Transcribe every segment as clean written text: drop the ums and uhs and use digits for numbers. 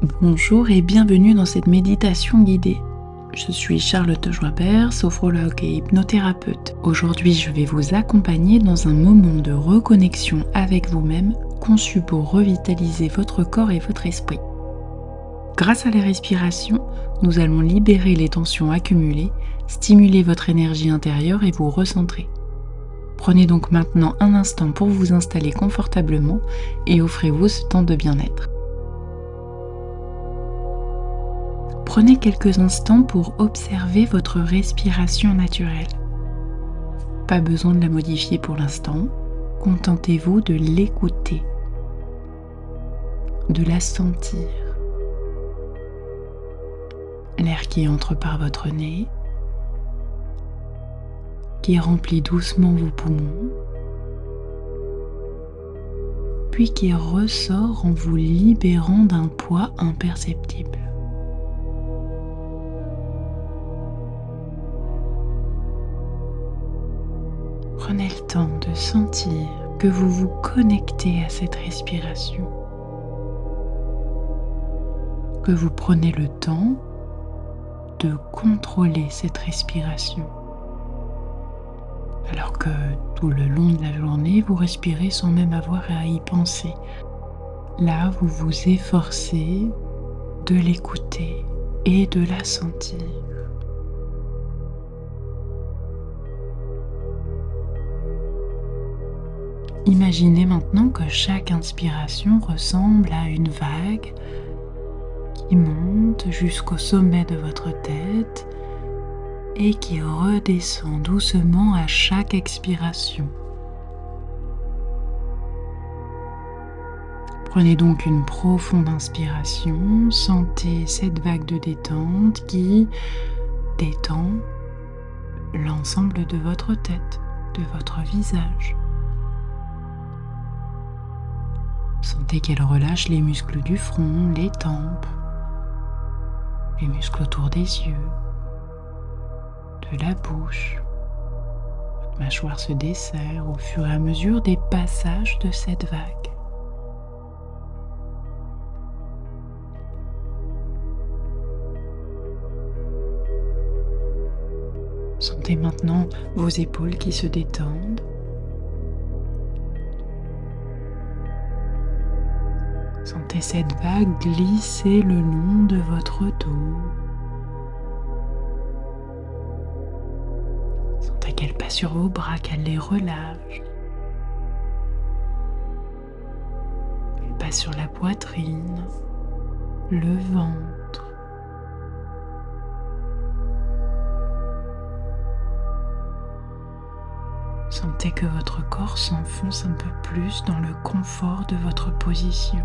Bonjour et bienvenue dans cette méditation guidée. Je suis Charlotte Joibert, sophrologue et hypnothérapeute. Aujourd'hui, je vais vous accompagner dans un moment de reconnexion avec vous-même, conçu pour revitaliser votre corps et votre esprit. Grâce à la respiration, nous allons libérer les tensions accumulées, stimuler votre énergie intérieure et vous recentrer. Prenez donc maintenant un instant pour vous installer confortablement et offrez-vous ce temps de bien-être. Prenez quelques instants pour observer votre respiration naturelle. Pas besoin de la modifier pour l'instant, contentez-vous de l'écouter, de la sentir. L'air qui entre par votre nez, qui remplit doucement vos poumons, puis qui ressort en vous libérant d'un poids imperceptible. Prenez le temps de sentir que vous vous connectez à cette respiration, que vous prenez le temps de contrôler cette respiration, alors que tout le long de la journée, vous respirez sans même avoir à y penser. Là, vous vous efforcez de l'écouter et de la sentir. Imaginez maintenant que chaque inspiration ressemble à une vague qui monte jusqu'au sommet de votre tête et qui redescend doucement à chaque expiration. Prenez donc une profonde inspiration, sentez cette vague de détente qui détend l'ensemble de votre tête, de votre visage. Sentez qu'elle relâche les muscles du front, les tempes, les muscles autour des yeux, de la bouche. Votre mâchoire se desserre au fur et à mesure des passages de cette vague. Sentez maintenant vos épaules qui se détendent. Sentez cette vague glisser le long de votre dos. Sentez qu'elle passe sur vos bras, qu'elle les relâche. Elle passe sur la poitrine, le ventre. Sentez que votre corps s'enfonce un peu plus dans le confort de votre position.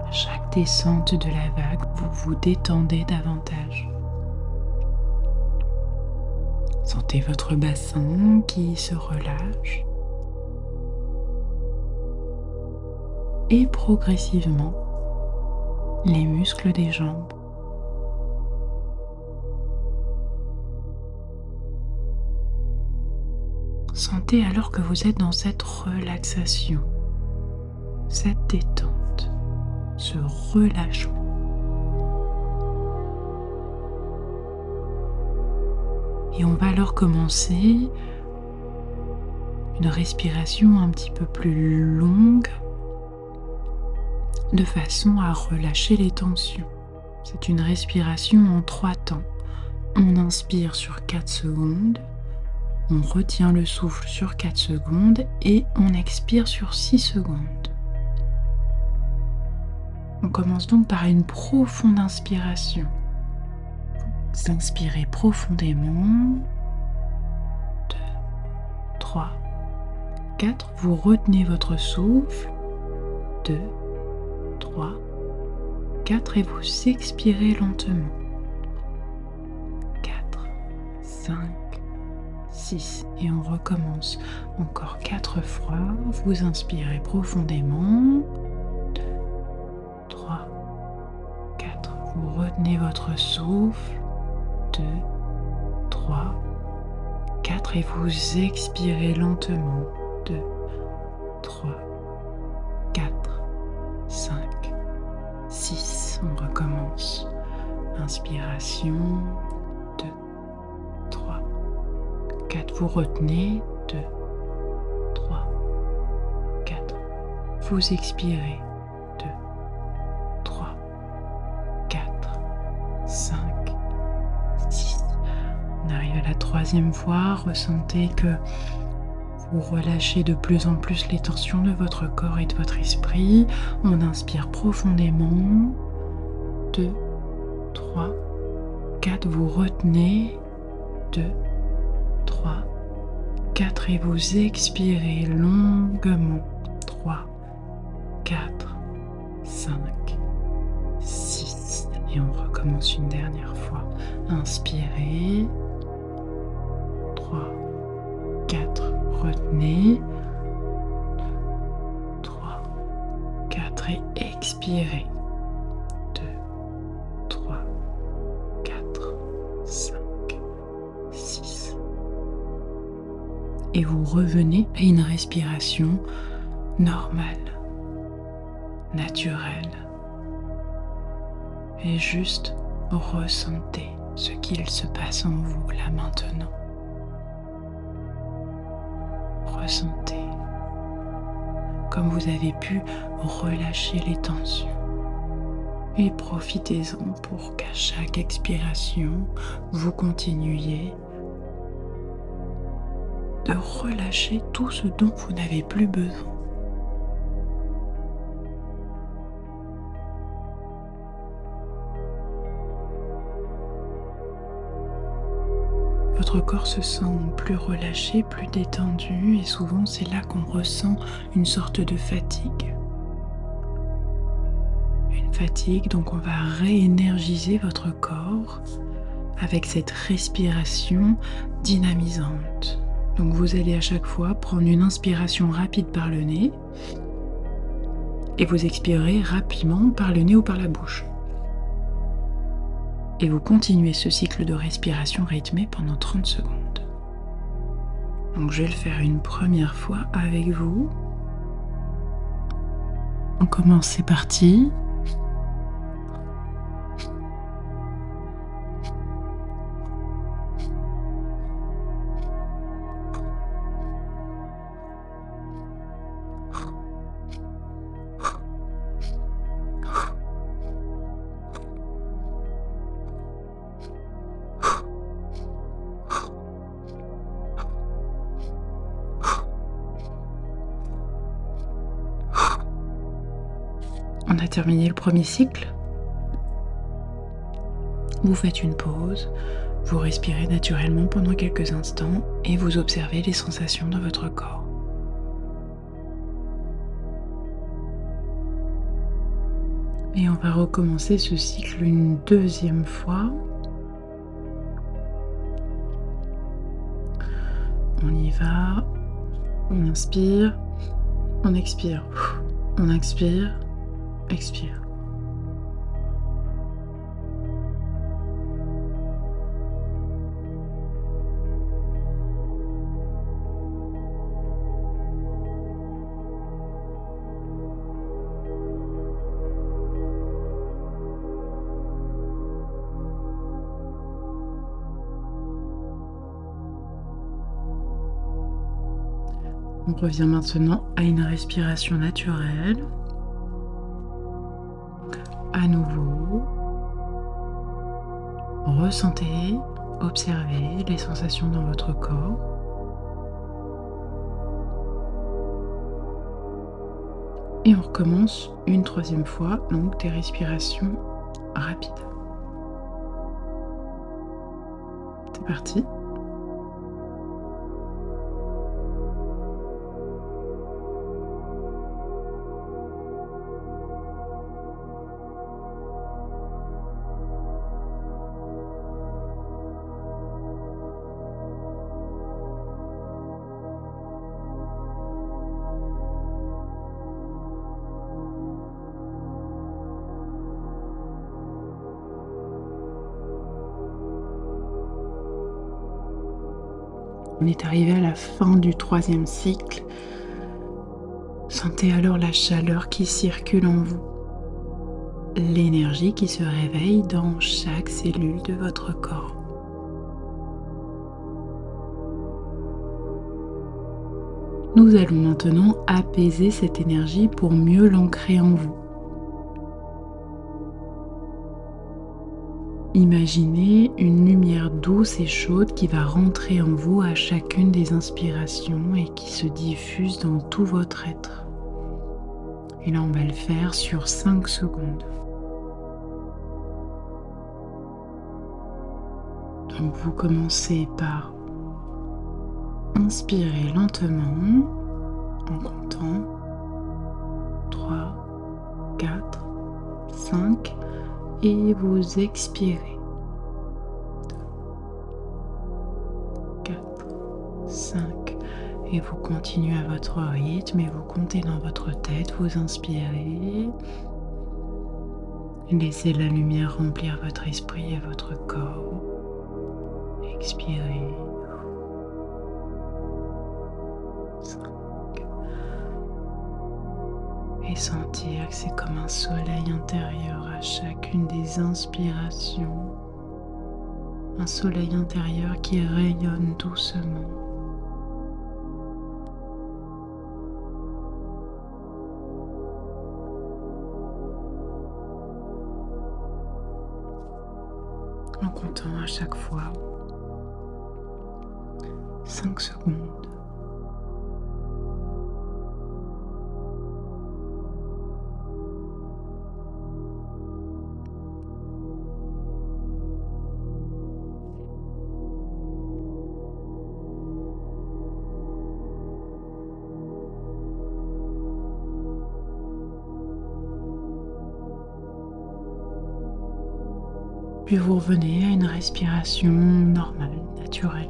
À chaque descente de la vague, vous vous détendez davantage. Sentez votre bassin qui se relâche. Et progressivement, les muscles des jambes. Sentez alors que vous êtes dans cette relaxation, cette détente, ce relâchement. Et on va alors commencer une respiration un petit peu plus longue de façon à relâcher les tensions. C'est une respiration en 3 temps. On inspire sur 4 secondes, on retient le souffle sur 4 secondes et on expire sur 6 secondes. On commence donc par une profonde inspiration. Vous inspirez profondément. 2, 3, 4. Vous retenez votre souffle. 2, 3, 4. Et vous expirez lentement. 4, 5, 6. Et on recommence encore 4 fois. Vous inspirez profondément. 2, 3, 4. Vous retenez votre souffle. 2, 3, 4. Et vous expirez lentement. 2, 3, 4, Inspiration, 2, 3, 4. Vous retenez, 2, 3, 4. Vous expirez, 2, 3, 4, 5, 6. On arrive à la troisième fois. Ressentez que vous relâchez de plus en plus les tensions de votre corps et de votre esprit. On inspire profondément. 2, 3, 4. Vous retenez. 2, 3, 4. Et vous expirez longuement. 3, 4, 5, 6. Et on recommence une dernière fois. Inspirez. 3, 4. Retenez. 3, 4 et expirez. 2, 3, 4, 5, 6. Et vous revenez à une respiration normale, naturelle. Et juste ressentez ce qu'il se passe en vous là maintenant. Ressentez comme vous avez pu relâcher les tensions et profitez-en pour qu'à chaque expiration, vous continuiez de relâcher tout ce dont vous n'avez plus besoin. Votre corps se sent plus relâché, plus détendu et souvent c'est là qu'on ressent une sorte de fatigue. Une fatigue, donc on va réénergiser votre corps avec cette respiration dynamisante. Donc vous allez à chaque fois prendre une inspiration rapide par le nez et vous expirez rapidement par le nez ou par la bouche. Et vous continuez ce cycle de respiration rythmé pendant 30 secondes. Donc je vais le faire une première fois avec vous. On commence, c'est parti. On a terminé le premier cycle. Vous faites une pause, vous respirez naturellement pendant quelques instants et vous observez les sensations de votre corps. Et on va recommencer ce cycle une deuxième fois. On y va. On inspire, on expire, on inspire, expire. On revient maintenant à une respiration naturelle. À nouveau, ressentez, observez les sensations dans votre corps. Et on recommence une troisième fois, donc des respirations rapides. C'est parti. On est arrivé à la fin du troisième cycle. Sentez alors la chaleur qui circule en vous. l'énergie qui se réveille dans chaque cellule de votre corps. Nous allons maintenant apaiser cette énergie pour mieux l'ancrer en vous. Imaginez une lumière douce et chaude qui va rentrer en vous à chacune des inspirations et qui se diffuse dans tout votre être. Et là, on va le faire sur 5 secondes. Donc, vous commencez par inspirer lentement en comptant 3, 4, 5 et vous expirez 4, 5 et vous continuez à votre rythme et vous comptez dans votre tête, vous inspirez, laissez la lumière remplir votre esprit et votre corps, expirez. Et sentir que c'est comme un soleil intérieur à chacune des inspirations. Un soleil intérieur qui rayonne doucement. En comptant à chaque fois 5 secondes. Puis vous revenez à une respiration normale, naturelle.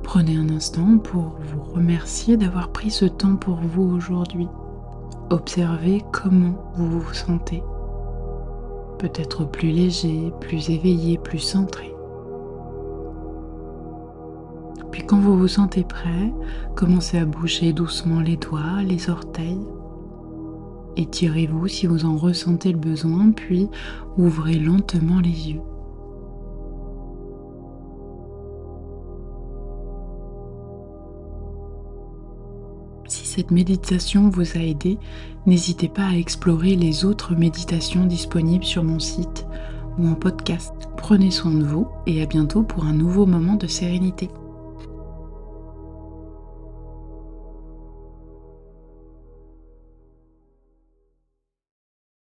Prenez un instant pour vous remercier d'avoir pris ce temps pour vous aujourd'hui. Observez comment vous vous sentez. Peut-être plus léger, plus éveillé, plus centré. Puis quand vous vous sentez prêt, commencez à bouger doucement les doigts, les orteils. Étirez-vous si vous en ressentez le besoin, puis ouvrez lentement les yeux. Si cette méditation vous a aidé, n'hésitez pas à explorer les autres méditations disponibles sur mon site ou en podcast. Prenez soin de vous et à bientôt pour un nouveau moment de sérénité.